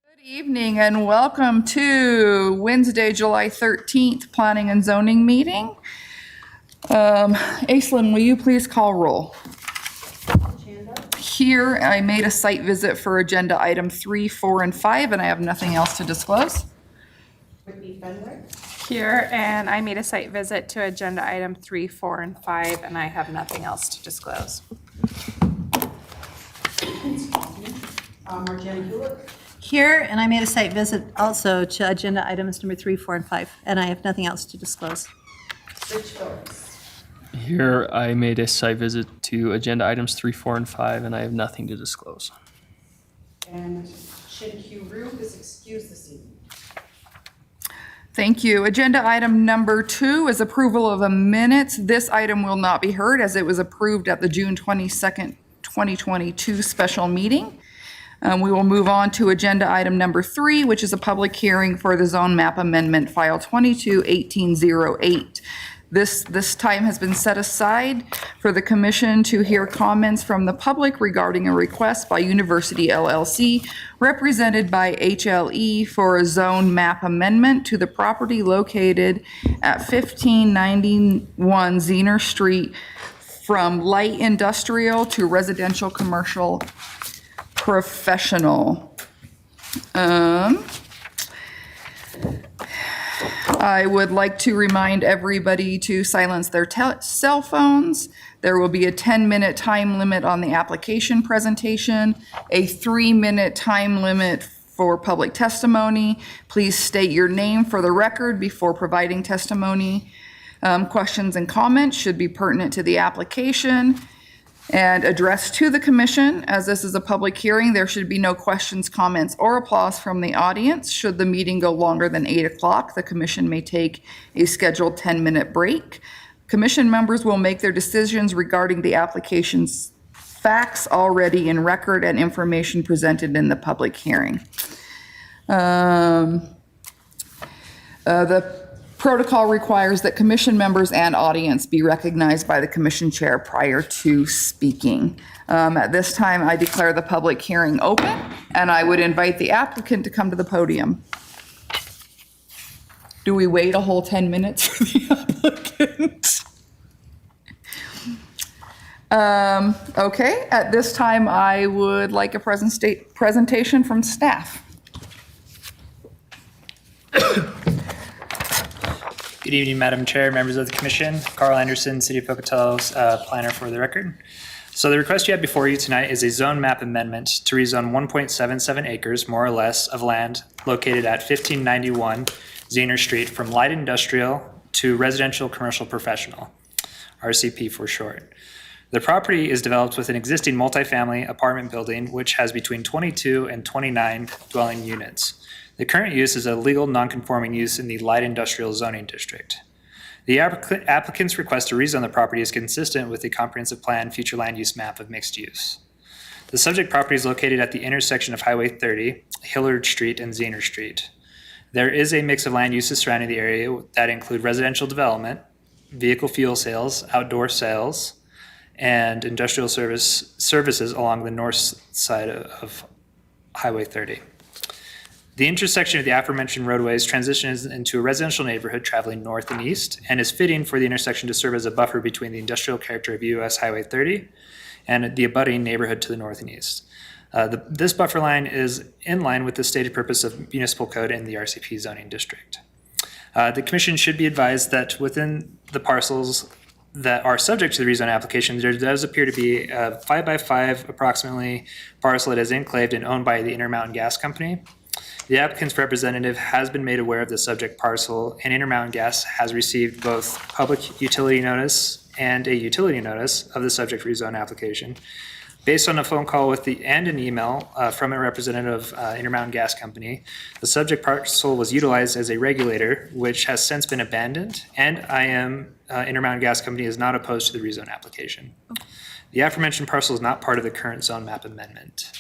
Good evening and welcome to Wednesday, July 13th, Planning and Zoning meeting. Aislinn, will you please call roll? Here, I made a site visit for agenda item 3, 4, and 5, and I have nothing else to disclose. Whitney Fenwick. Here, and I made a site visit to agenda item 3, 4, and 5, and I have nothing else to disclose. Marjana Hewlett. Here, and I made a site visit also to agenda items number 3, 4, and 5, and I have nothing else to disclose. Rich Phillips. Here, I made a site visit to agenda items 3, 4, and 5, and I have nothing to disclose. And Shin Q Rue is excused this evening. Thank you. Agenda item number 2 is approval of the minutes. This item will not be heard as it was approved at the June 22nd, 2022 special meeting. We will move on to agenda item number 3, which is a public hearing for the zone map amendment, file 22-1808. This time has been set aside for the commission to hear comments from the public regarding a request by University LLC, represented by HLE, for a zone map amendment to the property located at 1591 Zener Street from light industrial to residential commercial professional. I would like to remind everybody to silence their cell phones. There will be a 10-minute time limit on the application presentation, a 3-minute time limit for public testimony. Please state your name for the record before providing testimony. Questions and comments should be pertinent to the application and addressed to the commission. As this is a public hearing, there should be no questions, comments, or applause from the audience. Should the meeting go longer than 8 o'clock, the commission may take a scheduled 10-minute break. Commission members will make their decisions regarding the application's facts already in record and information presented in the public hearing. The protocol requires that commission members and audience be recognized by the commission chair prior to speaking. At this time, I declare the public hearing open, and I would invite the applicant to come to the podium. Do we wait a whole 10 minutes for the applicant? Okay, at this time, I would like a presentation from staff. Good evening, Madam Chair, members of the Commission. Carl Anderson, City of Pocatello's planner for the record. So the request you have before you tonight is a zone map amendment to rezone 1.77 acres, more or less, of land located at 1591 Zener Street from light industrial to residential commercial professional, RCP for short. The property is developed with an existing multifamily apartment building, which has between 22 and 29 dwelling units. The current use is a legal non-conforming use in the light industrial zoning district. The applicant's request to rezone the property is consistent with the comprehensive plan future land use map of mixed use. The subject property is located at the intersection of Highway 30, Hillard Street, and Zener Street. There is a mix of land uses surrounding the area that include residential development, vehicle fuel sales, outdoor sales, and industrial services along the north side of Highway 30. The intersection of the aforementioned roadways transitions into a residential neighborhood traveling north and east, and is fitting for the intersection to serve as a buffer between the industrial character of US Highway 30 and the abutting neighborhood to the north and east. This buffer line is in line with the stated purpose of municipal code in the RCP zoning district. The commission should be advised that within the parcels that are subject to the rezone application, there does appear to be a 5x5 approximately parcel that is enclaved and owned by the Intermountain Gas Company. The applicant's representative has been made aware of the subject parcel, and Intermountain Gas has received both public utility notice and a utility notice of the subject rezone application. Based on a phone call and an email from a representative of Intermountain Gas Company, the subject parcel was utilized as a regulator, which has since been abandoned, and Intermountain Gas Company is not opposed to the rezone application. The aforementioned parcel is not part of the current zone map amendment.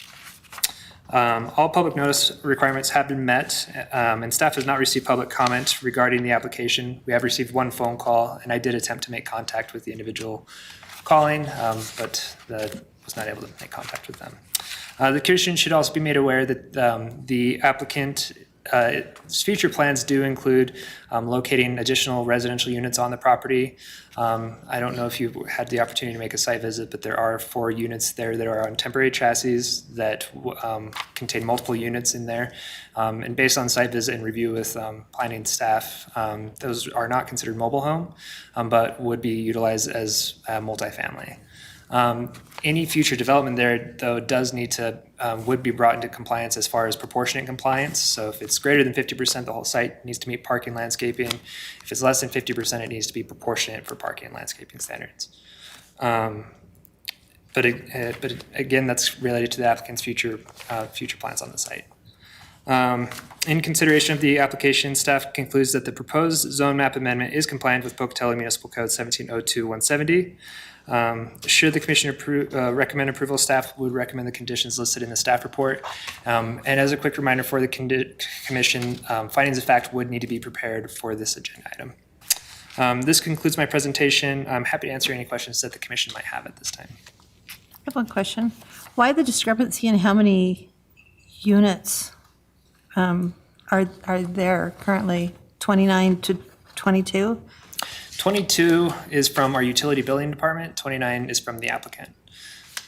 All public notice requirements have been met, and staff has not received public comment regarding the application. We have received one phone call, and I did attempt to make contact with the individual calling, but was not able to make contact with them. The commission should also be made aware that the applicant's future plans do include locating additional residential units on the property. I don't know if you've had the opportunity to make a site visit, but there are 4 units there that are on temporary chassis that contain multiple units in there. And based on site visit and review with planning staff, those are not considered mobile home, but would be utilized as multifamily. Any future development there, though, does need to, would be brought into compliance as far as proportionate compliance. So if it's greater than 50%, the whole site needs to meet parking and landscaping. If it's less than 50%, it needs to be proportionate for parking and landscaping standards. But again, that's related to the applicant's future plans on the site. In consideration of the application, staff concludes that the proposed zone map amendment is compliant with Pocatello Municipal Code 1702-170. Should the commission recommend approval, staff would recommend the conditions listed in the staff report. And as a quick reminder for the commission, findings of fact would need to be prepared for this agenda item. This concludes my presentation. I'm happy to answer any questions that the commission might have at this time. I have one question. Why the discrepancy in how many units are there currently? 29 to 22? 22 is from our utility billing department, 29 is from the applicant.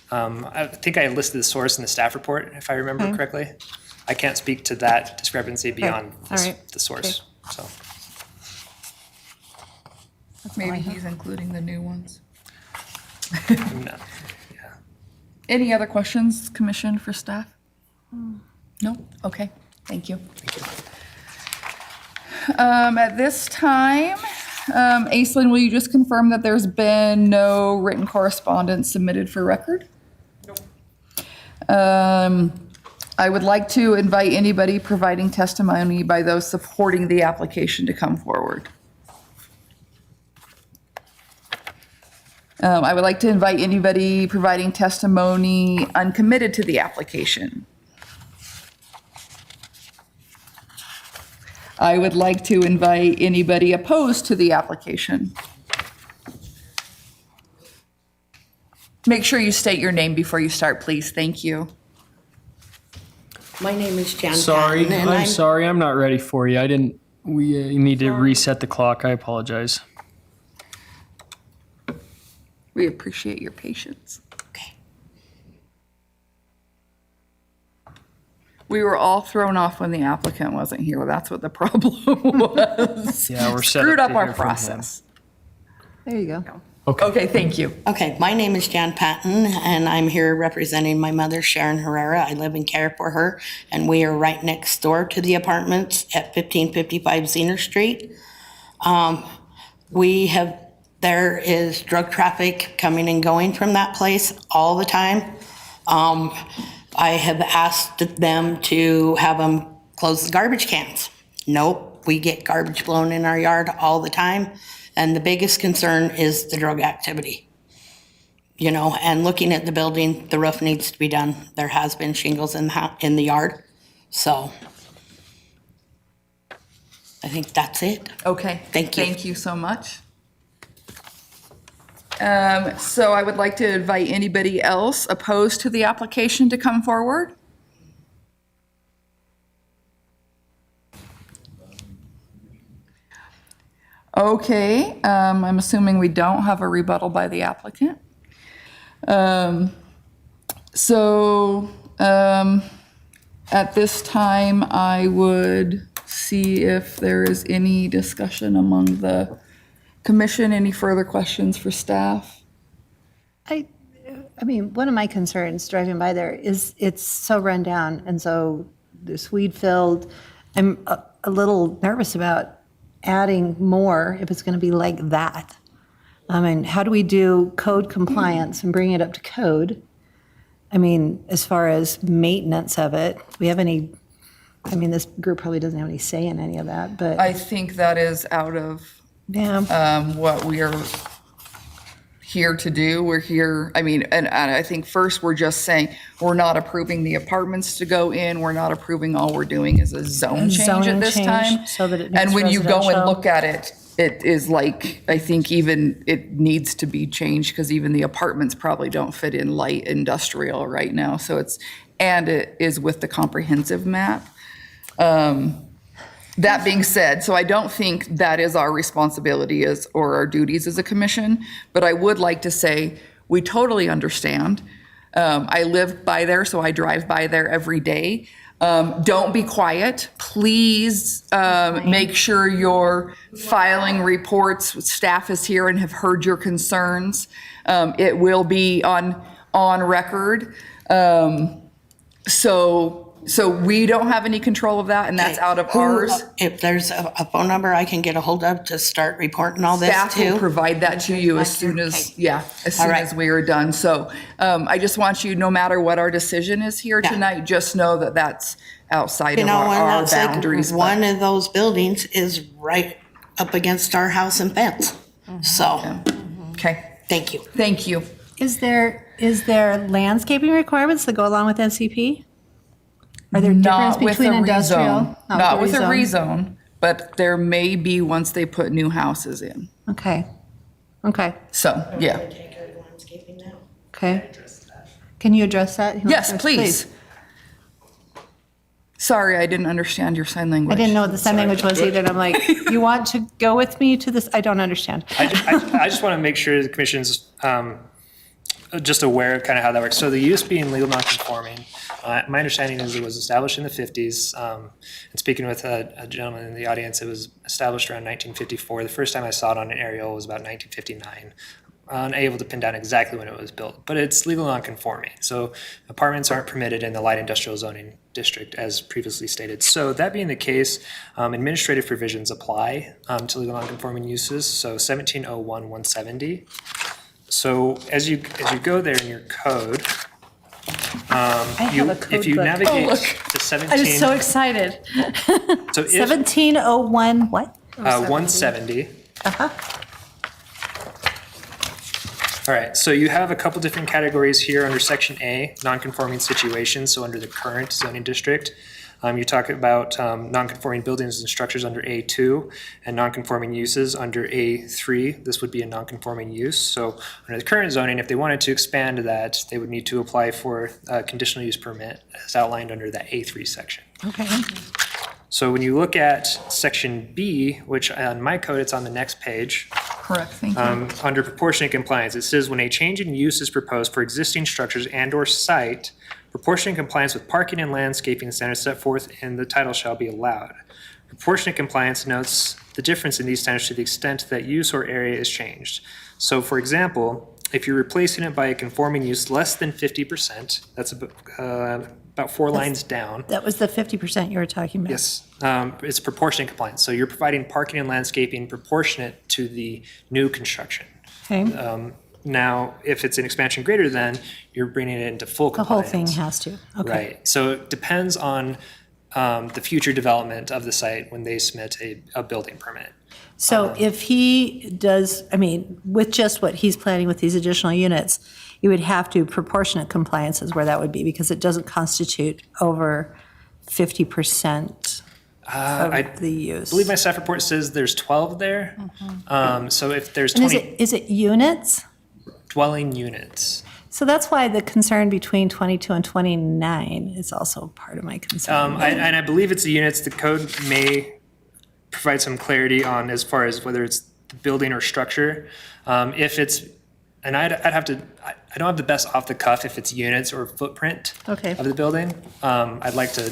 I think I listed the source in the staff report, if I remember correctly. I can't speak to that discrepancy beyond the source, so. Maybe he's including the new ones. No. Any other questions, Commission, for staff? No? Okay, thank you. At this time, Aislinn, will you just confirm that there's been no written correspondence submitted for record? Nope. I would like to invite anybody providing testimony by those supporting the application to come forward. I would like to invite anybody providing testimony uncommitted to the application. I would like to invite anybody opposed to the application. Make sure you state your name before you start, please. Thank you. My name is Jan Sorry, Patton, and I'm sorry, I'm not ready for you. We need to reset the clock. I apologize. We appreciate your patience. Okay. We were all thrown off when the applicant wasn't here. That's what the problem was. Yeah, we're set Screwed up up to our hear from him. process. There you go. Okay, thank you. Okay, my name is Jan Patton, and I'm here representing my mother, Sharon Herrera. I live and care for her, and we are right next door to the apartments at 1555 Zener Street. There is drug traffic coming and going from that place all the time. I have asked them to have them close the garbage cans. Nope, we get garbage blown in our yard all the time. And the biggest concern is the drug activity. You know, and looking at the building, the roof needs to be done. There has been shingles in the yard. So I think that's it. Okay. Thank you. Thank you so much. So I would like to invite anybody else opposed to the application to come forward. Okay, I'm assuming we don't have a rebuttal by the applicant. At this time, I would see if there is any discussion among the commission. Any further questions for staff? I mean, one of my concerns driving by there is it's so run down and so this weed filled. I'm a little nervous about adding more if it's going to be like that. I mean, how do we do code compliance and bring it up to code? I mean, as far as maintenance of it, do we have any, I mean, this group probably doesn't have any say in any of that, but I think that is out of what we are here to do. We're here, I mean, and I think first we're just saying, we're not approving the apartments to go in. We're not approving, all we're doing is a zone change at zoning this change time. so that it And meets when you go and residential. look at it, it is like, I think even it needs to be changed because even the apartments probably don't fit in light industrial right now. So and it is with the comprehensive map. That being said, so I don't think that is our responsibility or our duties as a commission, but I would like to say, we totally understand. I live by there, so I drive by there every day. Don't be quiet. Please make sure you're filing reports. Staff is here and have heard your concerns. It will be on record. So we don't have any control of that, and that's out of ours. If there's a phone number I can get a hold of to start reporting all this Staff will to? provide that to you as soon as, as soon as we are done. So I just want you, no matter what our decision is here Yeah. tonight, just know that that's outside You of know, and our that's like, boundaries. but- one of those buildings is right up against our house and fence. So, Okay, thank you. thank you. Is there landscaping requirements that go along with NCP? Are there difference Not with a between industrial? rezone, not with a rezone, but there may be once they put new houses in. Okay. So, yeah. Take care of landscaping now. Okay. Can you address that? Yes, please. Sorry, I didn't understand your sign language. I didn't know what the sign language was either, and I'm like, you want to go with me to this? I don't understand. I just want to make sure the commission's just aware of kind of how that works. So the use being legal nonconforming, my understanding is it was established in the 50s. And speaking with a gentleman in the audience, it was established around 1954. The first time I saw it on an aerial was about 1959. Unable to pin down exactly when it was built, but it's legal nonconforming. So apartments aren't permitted in the light industrial zoning district as previously stated. So that being the case, administrative provisions apply to legal nonconforming uses. So 1701-170. So as you go there in your code, have a code if you book. navigate Oh, look. to 17, I was so excited. so if 1701, what? 170. All right, so you have a couple different categories here under Section A, non-conforming situations. So under the current zoning district, you talk about non-conforming buildings and structures under A2 and non-conforming uses under A3. This would be a non-conforming use. So under the current zoning, if they wanted to expand that, they would need to apply for a conditional use permit as outlined under that A3 section. Okay. So when you look at Section B, which on my code, it's on the next page, Correct, thank you. under proportionate compliance, it says when a change in use is proposed for existing structures and/or site, proportionate compliance with parking and landscaping standards set forth in the title shall be allowed. Proportionate compliance notes the difference in these standards to the extent that use or area is changed. So for example, if you're replacing it by a conforming use less than 50%, that's about 4 lines down. That was the 50% you were talking about. Yes, it's proportionate compliance. So you're providing parking and landscaping proportionate to the new construction. Okay. Now, if it's an expansion greater than, you're bringing it into full The whole compliance. thing has to. Okay. Right. So it depends on the future development of the site when they submit a building permit. So if he does, I mean, with just what he's planning with these additional units, you would have to proportionate compliance is where that would be because it doesn't constitute over 50% I of the use. believe my staff report says there's 12 there. So if there's And 20 is it units? dwelling units. So that's why the concern between 22 and 29 is also part of my concern. And I believe it's the units. The code may provide some clarity on as far as whether it's the building or structure. If it's, and I'd have to, I don't have the best off the cuff if it's units or footprint Okay. of the building. I'd like to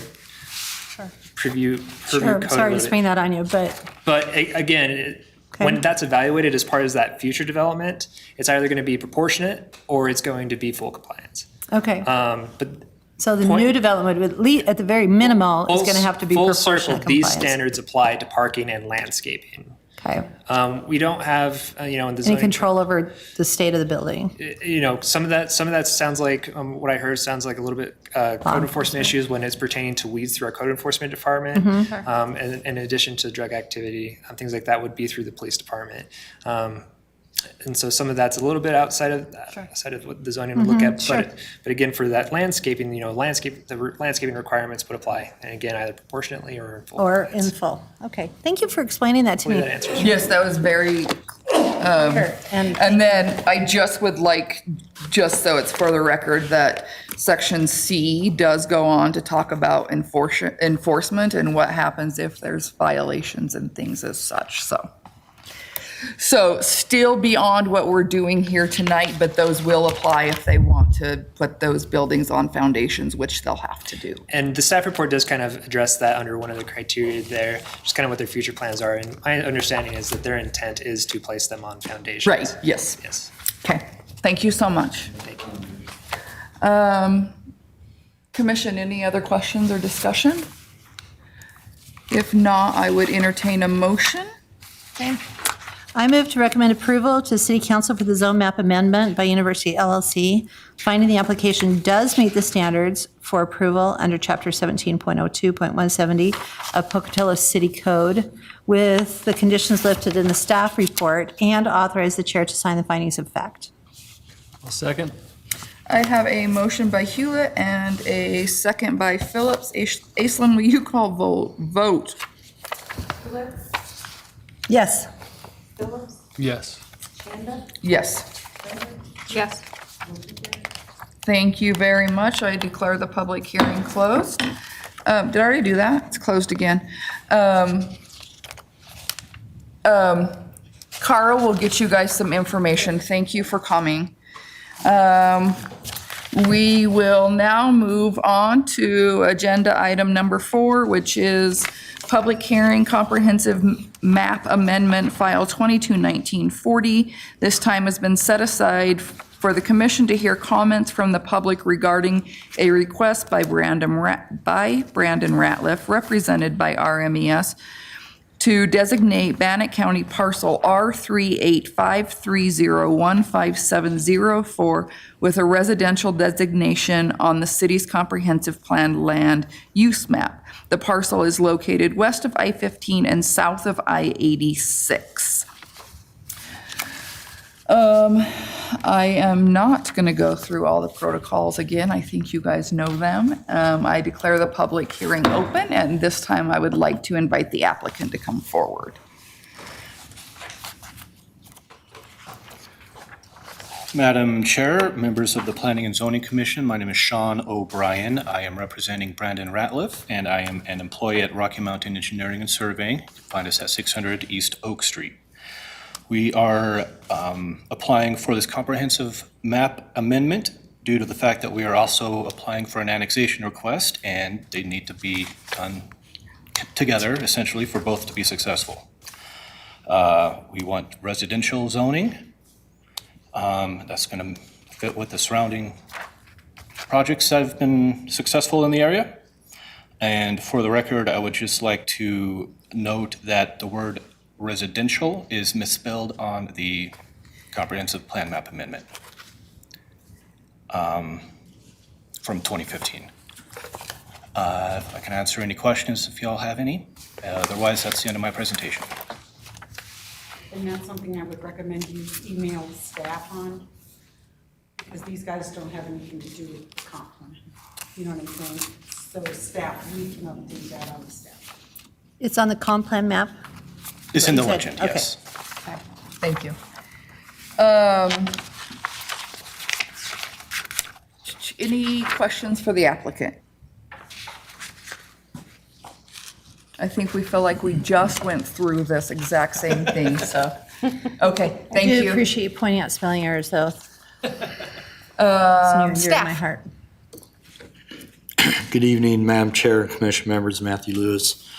preview Sure, code a sorry to little spring bit. that on you, but, But again, when that's evaluated as part of that future development, it's either going to be proportionate or it's going to be full compliance. okay. But So the point- new development, would at the very minimal, is going to have to be full proportionate circle, compliance. these standards apply to parking and landscaping. Okay. We don't have, in the Any zoning, control over the state of the building? some of that sounds like, what I heard sounds like a little bit code enforcement issues when it's pertaining to weeds through our code enforcement department. And in addition to drug activity, things like that would be through the police department. And so some of that's a little bit outside of what the zoning would look at. But again, for that landscaping, the landscaping requirements would apply. And again, either proportionately or in full. Or in compliance. full. Okay, thank you for explaining that to Hopefully me. that answers. Yes, that was very, Sure. and then I just would like, just so it's for the record, that section C does go on to talk about enforcement and what happens if there's violations and things as such, So still beyond what we're doing here tonight, but those will apply if they want to put those buildings on foundations, which they'll have to do. And the staff report does kind of address that under one of the criteria there, just kind of what their future plans are. And my understanding is that their intent is to place them on foundations. Right, yes. Yes. Okay, thank you so much. Thank you. Commission, any other questions or discussion? If not, I would entertain a motion. I move to recommend approval to City Council for the zone map amendment by University LLC, finding the application does meet the standards for approval under Chapter 17.02.170 of Pocatello City Code with the conditions listed in the staff report, and authorize the chair to sign the findings of fact. I'll second. I have a motion by Hewlett and a second by Phillips. Aislinn, will you call vote? Phillips, Yes. Phillips, Yes. Kanda, Yes. Yes. Thank you very much. I declare the public hearing closed. Did I already do that? It's closed again. Carl will get you guys some information. Thank you for coming. We will now move on to agenda item number 4, which is public hearing comprehensive map amendment file 221940. This time has been set aside for the commission to hear comments from the public regarding a request by Brandon Ratliff, represented by RMES, to designate Bannock County parcel R38530155704 with a residential designation on the city's comprehensive plan land use map. The parcel is located west of I-15 and south of I-86. I am not going to go through all the protocols again. I think you guys know them. I declare the public hearing open, and this time I would like to invite the applicant to come forward. Madam Chair, members of the Planning and Zoning Commission, my name is Sean O'Brien. I am representing Brandon Ratliff, and I am an employee at Rocky Mountain Engineering and Surveying. You can find us at 600 East Oak Street. We are applying for this comprehensive map amendment due to the fact that we are also applying for an annexation request, and they need to be done together, essentially, for both to be successful. We want residential zoning. That's going to fit with the surrounding projects that have been successful in the area. And for the record, I would just like to note that the word residential is misspelled on the comprehensive plan map amendment from 2015. If I can answer any questions if y'all have any. Otherwise, that's the end of my presentation. and that's something I would recommend you email staff on, because these guys don't have anything to do with the comp plan. You know what I'm saying? So staff, we can update that on the staff. It's on the comp plan map? It's in the You said- legend, okay. yes. Thank you. Any questions for the applicant? I think we feel like we just went through this exact same thing, so, okay, thank I do you. appreciate you pointing out spelling errors, though. It's near and dear to my staff. heart. Good evening, Madam Chair and Commission members. Matthew Lewis,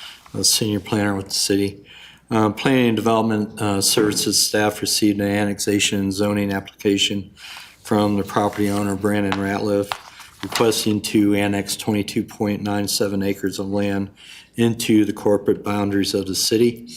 Senior Planner with the city. Planning and Development Services staff received an annexation and zoning application from the property owner, Brandon Ratliff, requesting to annex 22.97 acres of land into the corporate boundaries of the city.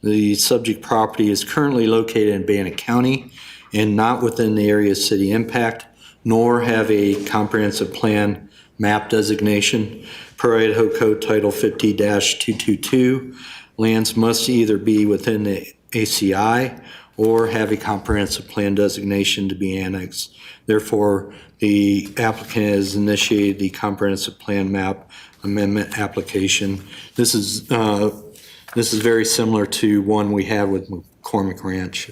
The subject property is currently located in Bannock County and not within the area of city impact, nor have a comprehensive plan map designation. Per Idaho Code Title 50-222, lands must either be within the ACI or have a comprehensive plan designation to be annexed. Therefore, the applicant has initiated the comprehensive plan map amendment application. This is very similar to one we had with McCormick Ranch.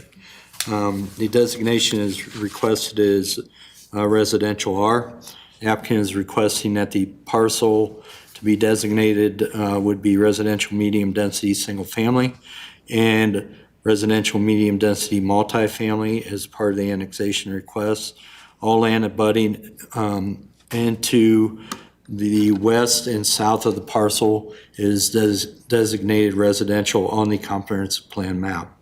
The designation is requested as residential R. The applicant is requesting that the parcel to be designated would be residential medium density single family and residential medium density multifamily as part of the annexation request. All land abutting into the west and south of the parcel is designated residential on the comprehensive plan map.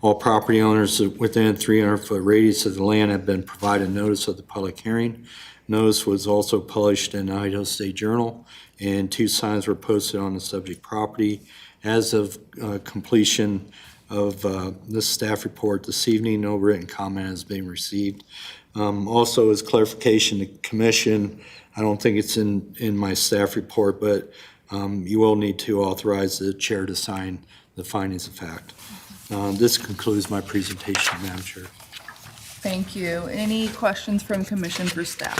All property owners within a 300-foot radius of the land have been provided notice of the public hearing. Notice was also published in the Idaho State Journal, and 2 signs were posted on the subject property. As of completion of this staff report this evening, no written comment has been received. Also, as clarification, the commission, I don't think it's in my staff report, but you will need to authorize the chair to sign the findings of fact. This concludes my presentation, Madam Chair. Thank you. Any questions from commission for staff?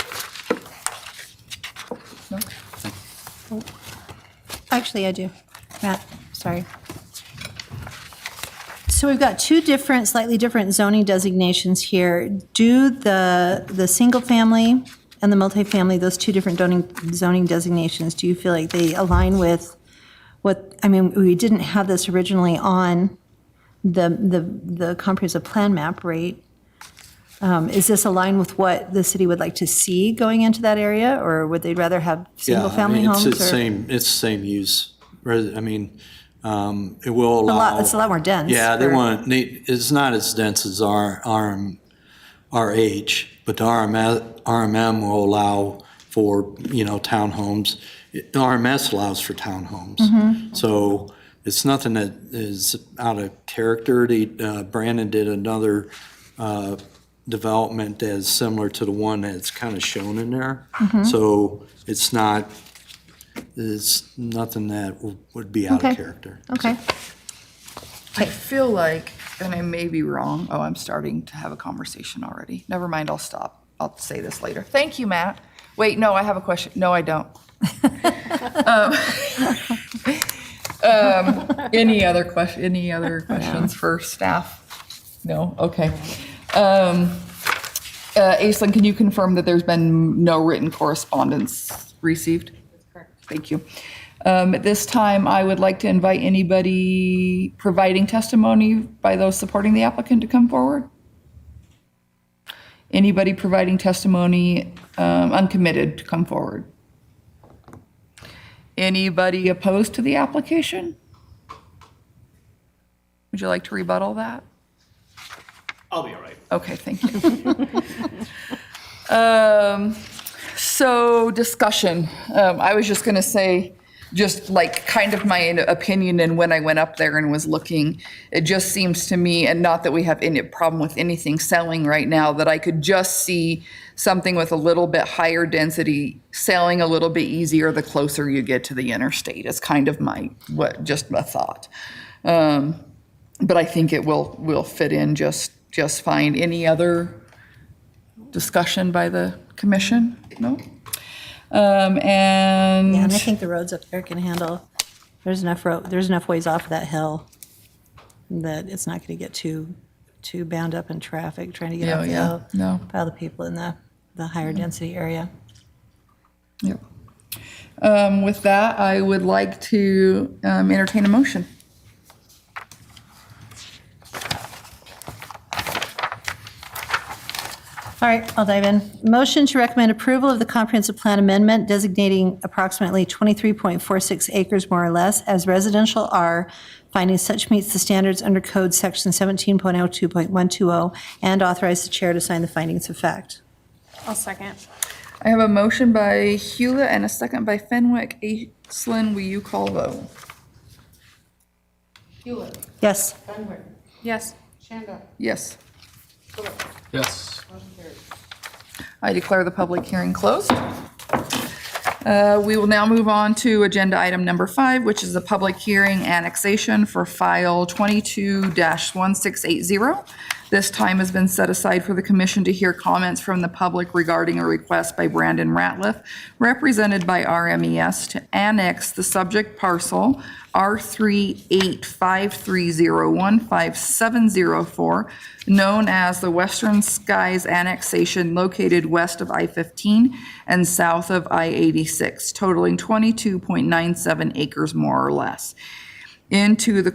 No? Actually, I do. Matt, sorry. So we've got 2 different, slightly different zoning designations here. Do the single family and the multifamily, those 2 different zoning designations, do you feel like they align with what, I mean, we didn't have this originally on the comprehensive plan map, right? Is this aligned with what the city would like to see going into that area, or would they rather have single-family homes? It's the or- same use. I mean, it will allow. It's a lot more dense. Yeah, for- it's not as dense as RH, but the RMM will allow for, townhomes. RMS allows for townhomes. So it's nothing that is out of character. Brandon did another development that is similar to the one that's kind of shown in there. So it's nothing that would be out Okay. of character. Okay. I feel like, and I may be wrong, I'm starting to have a conversation already. Never mind, I'll stop. I'll say this later. Thank you, Matt. Wait, no, I have a question. No, I don't. Any other questions for staff? No? Okay. Aislinn, can you confirm that there's been no written correspondence received? That's correct. Thank you. At this time, I would like to invite anybody providing testimony by those supporting the applicant to come forward. Anybody providing testimony uncommitted to come forward. Anybody opposed to the application? Would you like to rebuttal that? I'll be all right. Okay, thank you. So discussion. I was just going to say, just like kind of my opinion, and when I went up there and was looking, it just seems to me, and not that we have any problem with anything selling right now, that I could just see something with a little bit higher density selling a little bit easier the closer you get to the interstate. Is kind of just a thought. But I think it will fit in just fine. Any other discussion by the commission? No? And Yeah, and I think the roads up there can handle, there's enough ways off of that hill that it's not going to get too bound up in traffic trying to get off the hill. No. By all the people in the higher density area. Yep. With that, I would like to entertain a motion. All right, I'll dive in. Motion to recommend approval of the comprehensive plan amendment designating approximately 23.46 acres more or less as residential R, finding such meets the standards under code section 17.02.120, and authorize the chair to sign the findings of fact. I'll second. I have a motion by Hewlett and a second by Fenwick. Aislinn, will you call vote? Hewlett, Yes. Fenwick, Yes. Shanda, Yes. Phillips, Yes. motion carries. I declare the public hearing closed. We will now move on to agenda item number 5, which is a public hearing annexation for file 22-1680. This time has been set aside for the commission to hear comments from the public regarding a request by Brandon Ratliff, represented by RMES, to annex the subject parcel R3853015704, known as the Western Skies Annexation, located west of I-15 and south of I-86, totaling 22.97 acres more or less, into the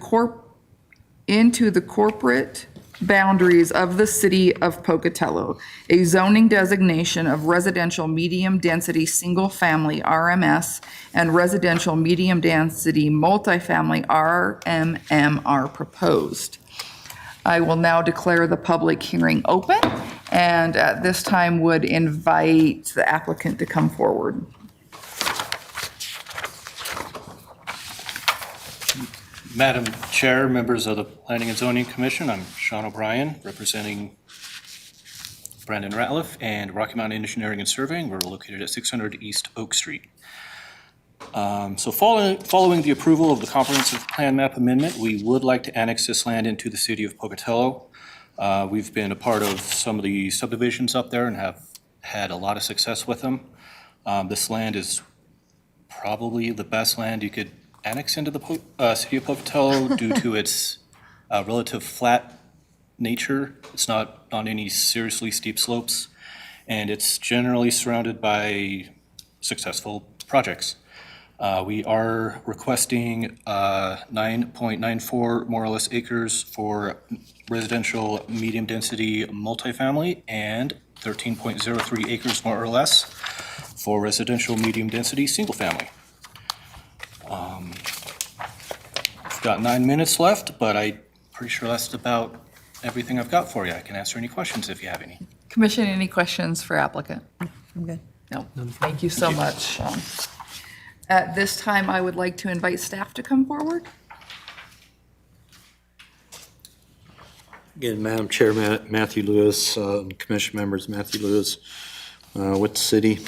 corporate boundaries of the city of Pocatello, a zoning designation of residential medium-density single-family RMS and residential medium-density multifamily RMM are proposed. I will now declare the public hearing open, and at this time would invite the applicant to come forward. Madam Chair, members of the Planning and Zoning Commission, I'm Sean O'Brien, representing Brandon Ratliff and Rocky Mountain Engineering and Surveying. We're located at 600 East Oak Street. So following the approval of the comprehensive plan map amendment, we would like to annex this land into the city of Pocatello. We've been a part of some of the subdivisions up there and have had a lot of success with them. This land is probably the best land you could annex into the city of Pocatello due to its relative flat nature. It's not on any seriously steep slopes, and it's generally surrounded by successful projects. We are requesting 9.94 more or less acres for residential medium-density multifamily and 13.03 acres more or less for residential medium-density single-family. I've got 9 minutes left, but I'm pretty sure that's about everything I've got for you. I can answer any questions if you have any. Commission, any questions for applicant? I'm good. No. Thank you so much, Sean. At this time, I would like to invite staff to come forward. Again, Madam Chair, Matthew Lewis, Commission members, Matthew Lewis with the city.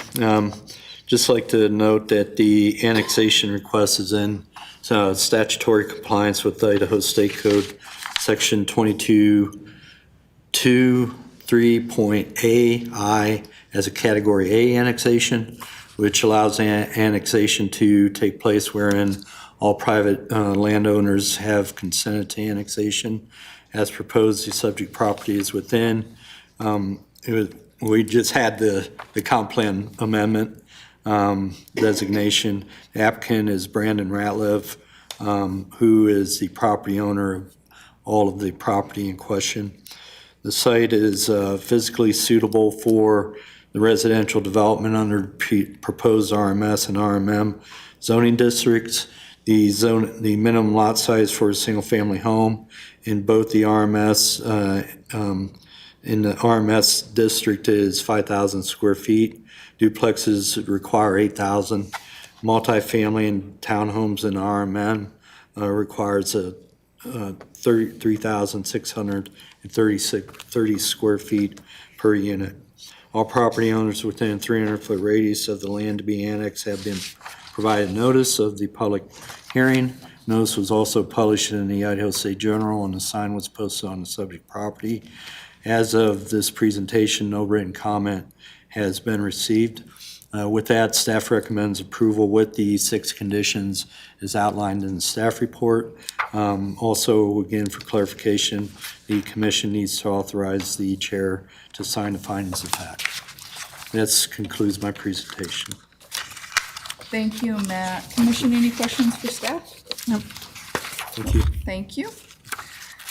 Just like to note that the annexation request is in statutory compliance with Idaho State Code, Section 22.23.ai as a Category A annexation, which allows annexation to take place wherein all private landowners have consented to annexation. As proposed, the subject property is within. We just had the comp plan amendment designation. The applicant is Brandon Ratliff, who is the property owner of all of the property in question. The site is physically suitable for the residential development under proposed RMS and RMM zoning districts. The minimum lot size for a single-family home in both the RMS in the RMS district is 5,000 square feet. Duplexes require 8,000. Multifamily and townhomes in RMN requires 3,630 square feet per unit. All property owners within a 300-foot radius of the land to be annexed have been provided notice of the public hearing. Notice was also published in the Idaho State Journal, and the sign was posted on the subject property. As of this presentation, no written comment has been received. With that, staff recommends approval with the 6 conditions as outlined in the staff report. Also, again, for clarification, the commission needs to authorize the chair to sign the findings of fact. That concludes my presentation. Thank you, Matt. Commission, any questions for staff? Nope. Thank you. Thank you.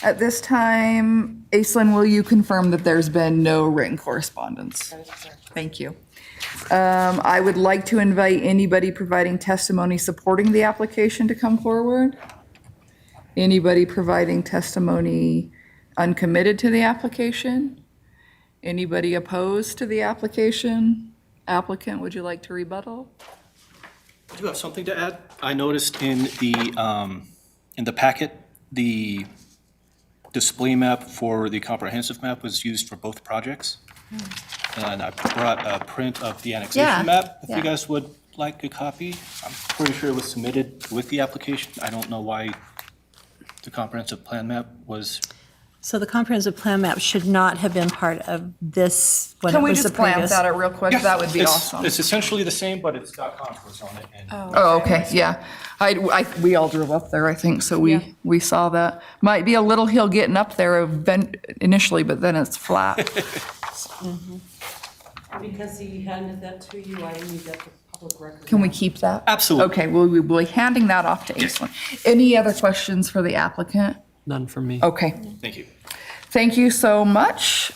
At this time, Aislinn, will you confirm that there's been no written correspondence? Thank you. I would like to invite anybody providing testimony supporting the application to come forward. Anybody providing testimony uncommitted to the application? Anybody opposed to the application? Applicant, would you like to rebuttal? I do have something to add. I noticed in the packet, the display map for the comprehensive map was used for both projects. And I brought a print of the annexation Yeah, map, if yeah. you guys would like a copy. I'm pretty sure it was submitted with the application. I don't know why the comprehensive plan map was. So the comprehensive plan map should not have been part of this when it Can we was the just glance previous. at it real quick? That would be It's- awesome. It's essentially the same, but it's got contours on it. And Oh, okay, yeah. We all drove up there, I think, so we saw that. Might be a little hill getting up there initially, but then it's flat. Because he handed that to you, I need that for public record. Can we keep that? Absolutely. Okay, well, we will be handing that off to Aislinn. Any other questions for the applicant? None from me. Okay, Thank you. thank you so much.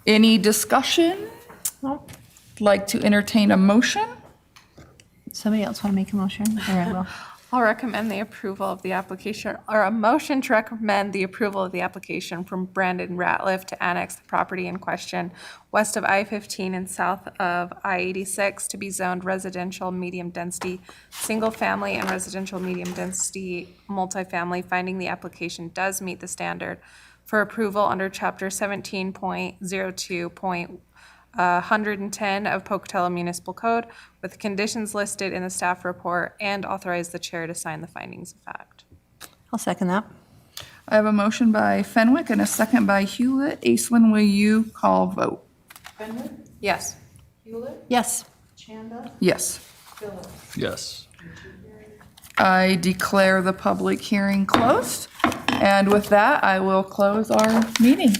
Any discussion? Like to entertain a motion? Somebody else want to make a motion? Or I will. I'll recommend the approval of the application, or a motion to recommend the approval of the application from Brandon Ratliff to annex the property in question west of I-15 and south of I-86 to be zoned residential medium density, single family and residential medium density multifamily, finding the application does meet the standard for approval under chapter 17.02.110 of Pocatello Municipal Code with the conditions listed in the staff report and authorize the chair to sign the findings of fact. I'll second that. I have a motion by Fenwick and a second by Hewlett. Aislinn, will you call vote? Fenwick, Yes. Hewlett, Yes. Chanda, Yes. Phillips. Yes. I declare the public hearing closed. And with that, I will close our meeting.